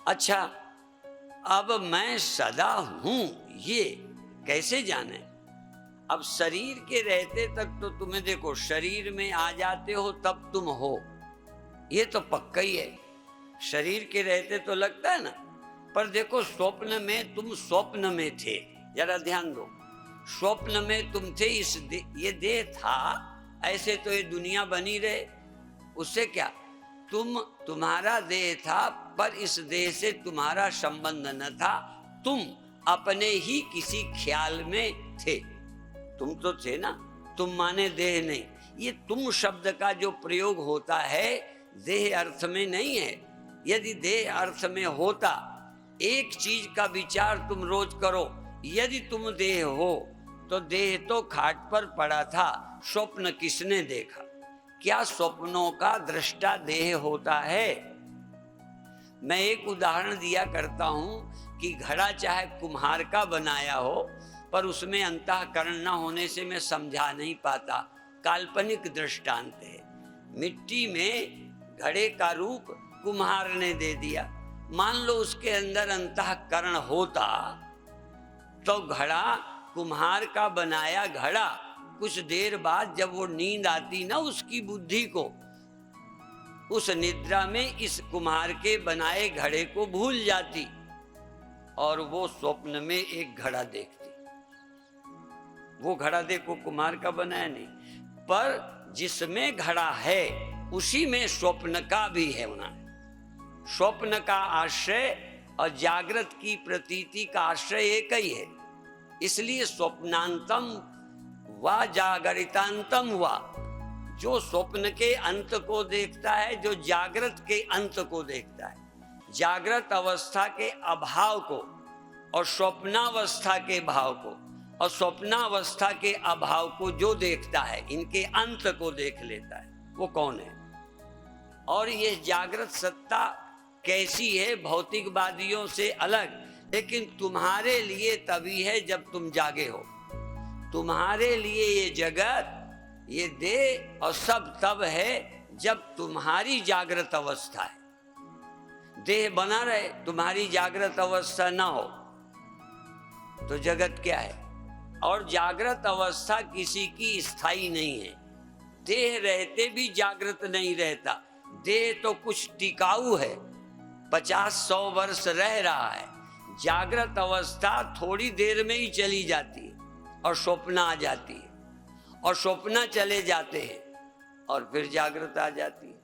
अच्छा, अब मैं सदा हूं ये कैसे जाने? अब शरीर के रहते तक तो तुम्हें देखो, शरीर में आ जाते हो तब तुम हो, ये तो पक्का ही है। शरीर के रहते तो लगता है ना, पर देखो स्वप्न में तुम स्वप्न में थे, जरा ध्यान दो। स्वप्न में तुम थे, ये देह था, ऐसे तो ये दुनिया बनी रहे, उससे क्या? तुम्हारा देह था, पर इस देह से तुम्हारा संबंध न था, तुम अपने ही किसी ख्याल में थे। तुम तो थे ना, तुम माने देह नहीं। ये तुम शब्द का जो प्रयोग होता है देह अर्थ में नहीं है। यदि देह अर्थ में होता, एक चीज का विचार तुम रोज करो, यदि तुम देह हो तो देह तो खाट पर पड़ा था, स्वप्न किसने देखा? क्या स्वप्नों का दृष्टा देह होता है? मैं एक उदाहरण दिया करता हूं कि घड़ा चाहे कुम्हार का बनाया हो, पर उसमें अंतःकरण न होने से मैं समझा नहीं पाता, काल्पनिक दृष्टांत है। मिट्टी में घड़े का रूप कुम्हार ने दे दिया, मान लो उसके अंदर अंतःकरण होता तो घड़ा, कुम्हार का बनाया घड़ा, कुछ देर बाद जब वो नींद आती ना उसकी बुद्धि को, उस निद्रा में इस कुम्हार के बनाए घड़े को भूल जाती और वो स्वप्न में एक घड़ा देखती। वो घड़ा देखो कुम्हार का बनाया नहीं, पर जिसमें घड़ा है उसी में स्वप्न का भी है होना। स्वप्न का आश्रय और जागृत की प्रतीति का आश्रय एक ही है। इसलिए स्वप्नांतम व जागरितांतम हुआ, जो स्वप्न के अंत को देखता है, जो जागृत के अंत को देखता है, जागृत अवस्था के अभाव को और स्वप्नावस्था के भाव को और स्वप्नावस्था के अभाव को जो देखता है, इनके अंत को देख लेता है, वो कौन है? और ये जागृत सत्ता कैसी है? भौतिकवादियों से अलग, लेकिन तुम्हारे लिए तभी है जब तुम जागे हो। तुम्हारे लिए ये जगत, ये देह और सब तब है जब तुम्हारी जागृत अवस्था है। देह बना रहे, तुम्हारी जागृत अवस्था ना हो तो जगत क्या है? और जागृत अवस्था किसी की स्थायी नहीं है। देह रहते भी जागृत नहीं रहता। देह तो कुछ टिकाऊ है, 50-100 वर्ष रह रहा है। जागृत अवस्था थोड़ी देर में ही चली जाती है और स्वप्न आ जाती है, और स्वप्न चले जाते हैं और फिर जागृत आ जाती है।